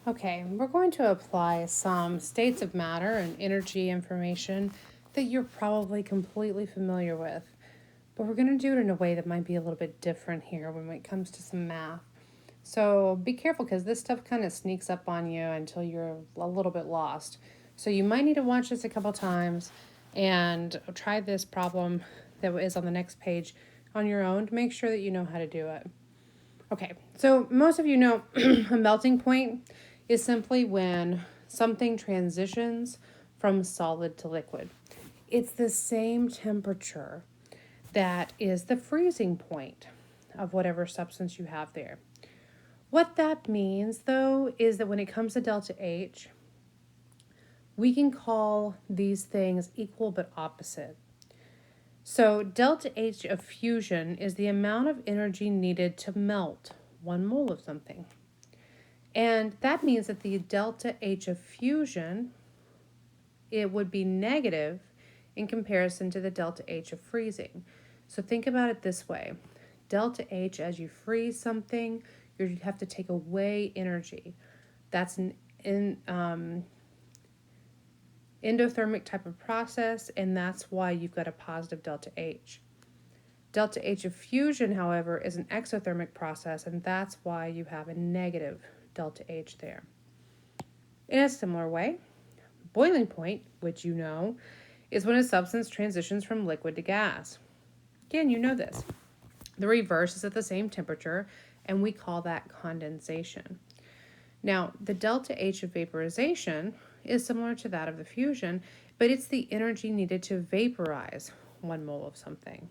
Okay, we're going to apply some states of matter and energy information that you're probably completely familiar with. But we're going to do it in a way that might be a little bit different here when it comes to some math. So be careful because this stuff kind of sneaks up on you until you're a little bit lost. So you might need to watch this a couple times and try this problem that is on the next page on your own to make sure that you know how to do it. Okay, so most of you know a melting point is simply when something transitions from solid to liquid. It's the same temperature that is the freezing point of whatever substance you have there. What that means, though, is that when it comes to delta H, we can call these things equal but opposite. So delta H of fusion is the amount of energy needed to melt 1 mole of something. And that means that the delta H of fusion, it would be negative in comparison to the delta H of freezing. So think about it this way. Delta H, as you freeze something, you have to take away energy. That's an endothermic type of process, and that's why you've got a positive delta H. Delta H of fusion, however, is an exothermic process, and that's why you have a negative delta H there. In a similar way, boiling point, which you know, is when a substance transitions from liquid to gas. Again, you know this. The reverse is at the same temperature, and we call that condensation. Now, the delta H of vaporization is similar to that of the fusion, but it's the energy needed to vaporize 1 mole of something.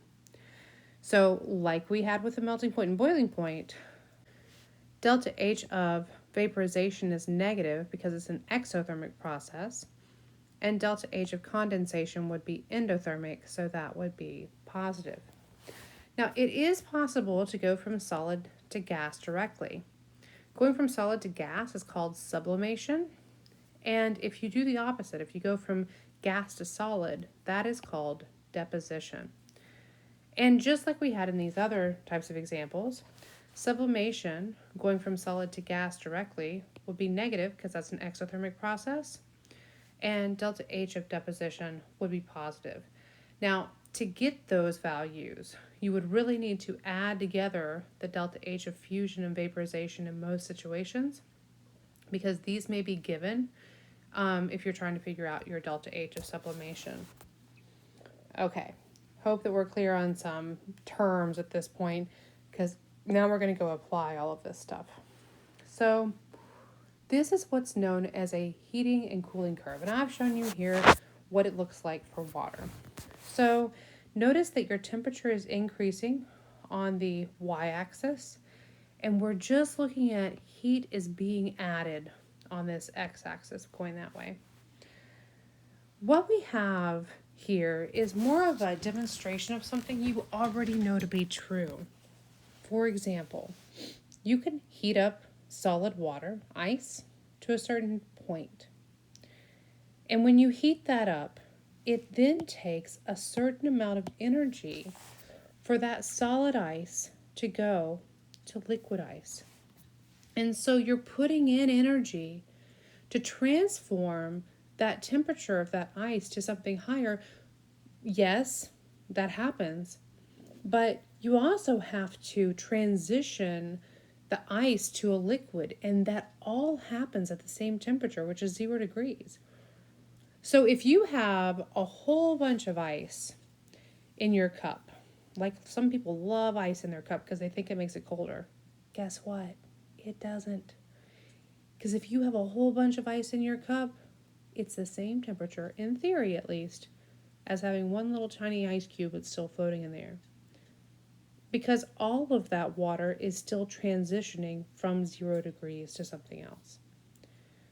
So, like we had with the melting point and boiling point, delta H of vaporization is negative because it's an exothermic process, and delta H of condensation would be endothermic, so that would be positive. Now, it is possible to go from solid to gas directly. Going from solid to gas is called sublimation, and if you do the opposite, if you go from gas to solid, that is called deposition. And just like we had in these other types of examples, sublimation, going from solid to gas directly, would be negative because that's an exothermic process, and delta H of deposition would be positive. Now, to get those values, you would really need to add together the delta H of fusion and vaporization in most situations, because these may be given if you're trying to figure out your delta H of sublimation. Okay, hope that we're clear on some terms at this point, because now we're going to go apply all of this stuff. So this is what's known as a heating and cooling curve, and I've shown you here what it looks like for water. So notice that your temperature is increasing on the y-axis, and we're just looking at heat is being added on this x-axis going that way. What we have here is more of a demonstration of something you already know to be true. For example, you can heat up solid water, ice, to a certain point. And when you heat that up, it then takes a certain amount of energy for that solid ice to go to liquid ice. And so you're putting in energy to transform that temperature of that ice to something higher. Yes, that happens. But you also have to transition the ice to a liquid, and that all happens at the same temperature, which is 0 degrees. So if you have a whole bunch of ice in your cup, like some people love ice in their cup because they think it makes it colder, guess what? It doesn't. Because if you have a whole bunch of ice in your cup, it's the same temperature, in theory at least, as having one little tiny ice cube that's still floating in there. Because all of that water is still transitioning from 0 degrees to something else.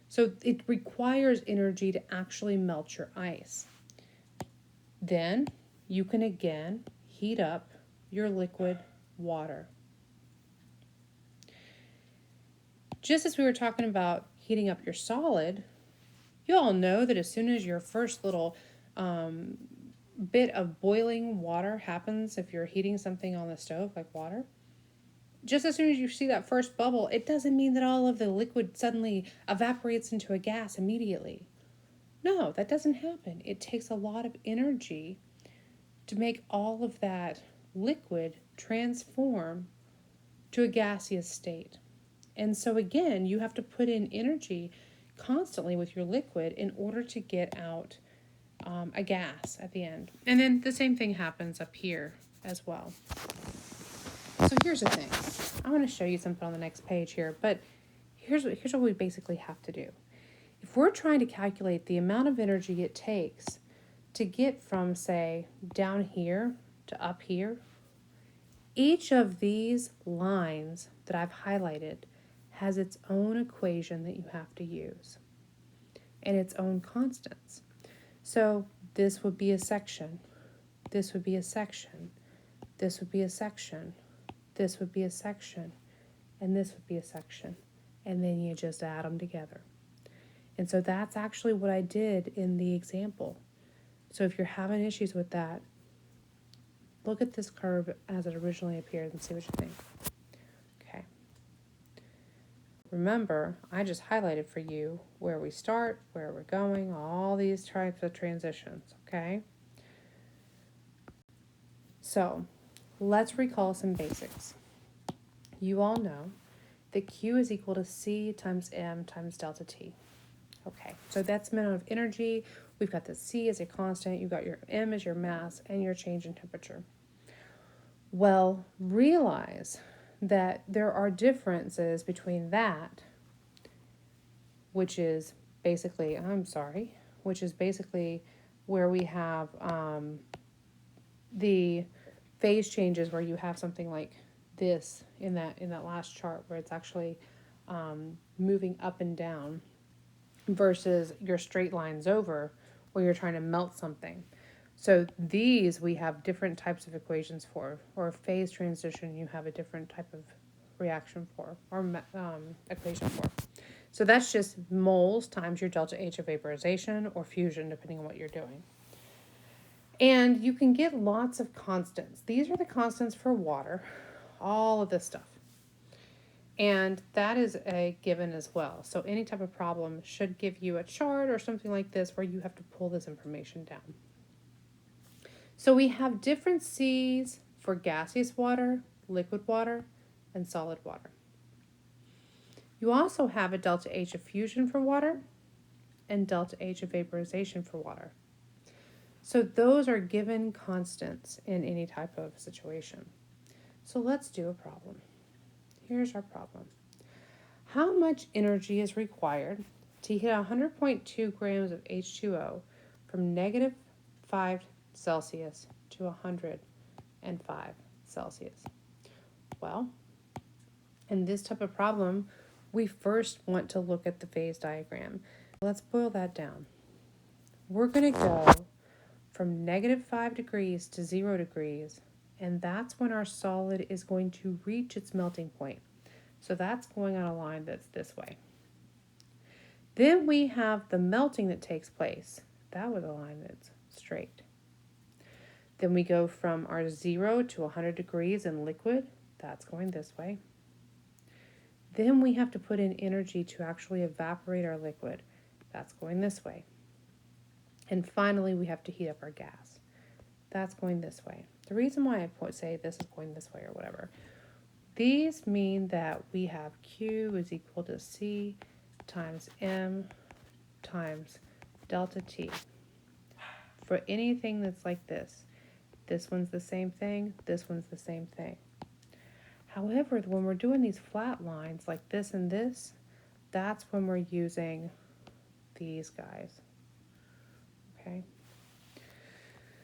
So it requires energy to actually melt your ice. Then you can again heat up your liquid water. Just as we were talking about heating up your solid, you all know that as soon as your first little bit of boiling water happens, if you're heating something on the stove like water, just as soon as you see that first bubble, it doesn't mean that all of the liquid suddenly evaporates into a gas immediately. No, that doesn't happen. It takes a lot of energy to make all of that liquid transform to a gaseous state. And so again, you have to put in energy constantly with your liquid in order to get out a gas at the end. And then the same thing happens up here as well. So here's the thing. I want to show you something on the next page here, but here's what we basically have to do. If we're trying to calculate the amount of energy it takes to get from, say, down here to up here, each of these lines that I've highlighted has its own equation that you have to use and its own constants. So this would be a section, this would be a section, this would be a section, this would be a section, and this would be a section. And then you just add them together. And so that's actually what I did in the example. So if you're having issues with that, look at this curve as it originally appeared and see what you think. Okay. Remember, I just highlighted for you where we start, where we're going, all these types of transitions, okay? So let's recall some basics. You all know that Q is equal to C times M times delta T. Okay, so that's the amount of energy. We've got the C as a constant, you've got your M as your mass, and your change in temperature. Well, realize that there are differences between that, which is basically, which is basically where we have the phase changes where you have something like this in that last chart where it's actually moving up and down versus your straight lines over where you're trying to melt something. So these we have different types of equations for, or phase transition you have a different type of reaction for, or equation for. So that's just moles times your delta H of vaporization or fusion, depending on what you're doing. And you can get lots of constants. These are the constants for water, all of this stuff. And that is a given as well. So any type of problem should give you a chart or something like this where you have to pull this information down. So we have different C's for gaseous water, liquid water, and solid water. You also have a delta H of fusion for water and delta H of vaporization for water. So those are given constants in any type of situation. So let's do a problem. Here's our problem. How much energy is required to heat 100.2 grams of H2O from negative 5 Celsius to 105 Celsius? Well, in this type of problem, we first want to look at the phase diagram. Let's boil that down. We're going to go from negative 5 degrees to 0 degrees, and that's when our solid is going to reach its melting point. So that's going on a line that's this way. Then we have the melting that takes place. That was a line that's straight. Then we go from our 0 to 100 degrees in liquid. That's going this way. Then we have to put in energy to actually evaporate our liquid. That's going this way. And finally, we have to heat up our gas. That's going this way. The reason why I say this is going this way or whatever, these mean that we have Q is equal to C times M times delta T. For anything that's like this one's the same thing, this one's the same thing. However, when we're doing these flat lines like this and this, that's when we're using these guys. Okay.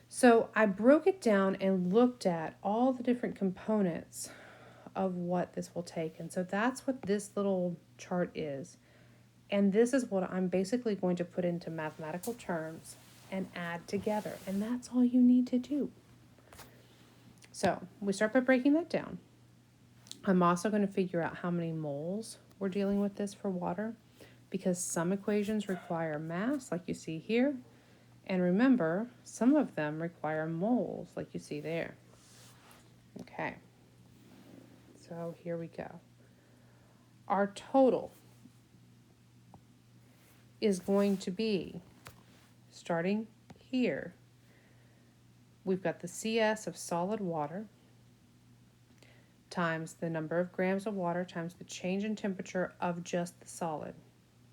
So I broke it down and looked at all the different components of what this will take. And so that's what this little chart is. And this is what I'm basically going to put into mathematical terms and add together. And that's all you need to do. So we start by breaking that down. I'm also going to figure out how many moles we're dealing with this for water, because some equations require mass, like you see here. And remember, some of them require moles, like you see there. Okay. So So here we go. Our total is going to be, starting here, we've got the CS of solid water times the number of grams of water times the change in temperature of just the solid.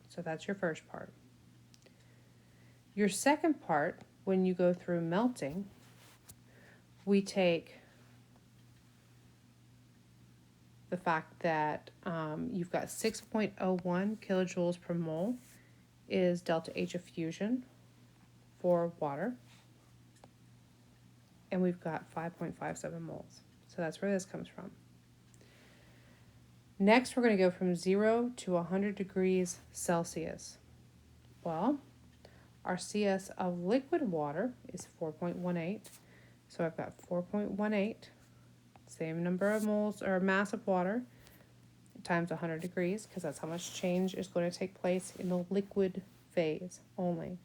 So that's your first part. Your second part, when you go through melting, we take the fact that you've got 6.01 kilojoules per mole is delta H of fusion for water. And we've got 5.57 moles. So that's where this comes from. Next, we're going to go from 0 to 100 degrees Celsius. Well, our CS of liquid water is 4.18. So I've got 4.18, same number of moles or mass of water, times 100 degrees, because that's how much change is going to take place in the liquid phase only.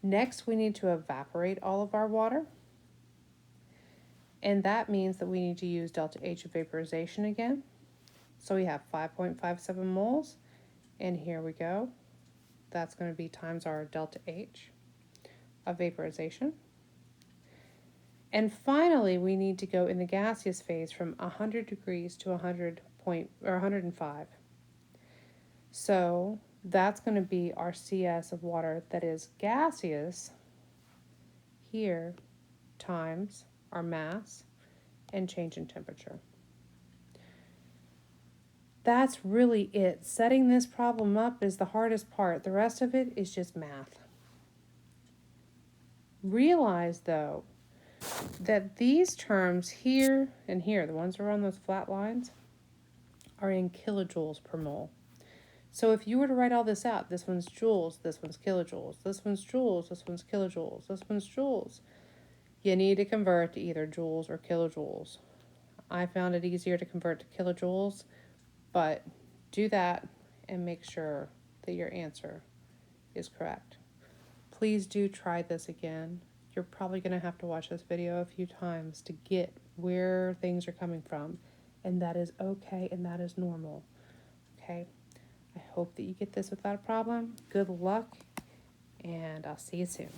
Next, we need to evaporate all of our water. And that means that we need to use delta H of vaporization again. So we have 5.57 moles. And here we go. That's going to be times our delta H of vaporization. And finally, we need to go in the gaseous phase from 100 degrees to 105. So that's going to be our CS of water that is gaseous here times our mass and change in temperature. That's really it. Setting this problem up is the hardest part. The rest of it is just math. Realize, though, that these terms here and here, the ones that are on those flat lines, are in kilojoules per mole. So if you were to write all this out, this one's joules, this one's kilojoules, this one's joules, this one's kilojoules, this one's joules, you need to convert to either joules or kilojoules. I found it easier to convert to kilojoules, but do that and make sure that your answer is correct. Please do try this again. You're probably going to have to watch this video a few times to get where things are coming from, and that is okay and that is normal. Okay? I hope that you get this without a problem. Good luck, and I'll see you soon.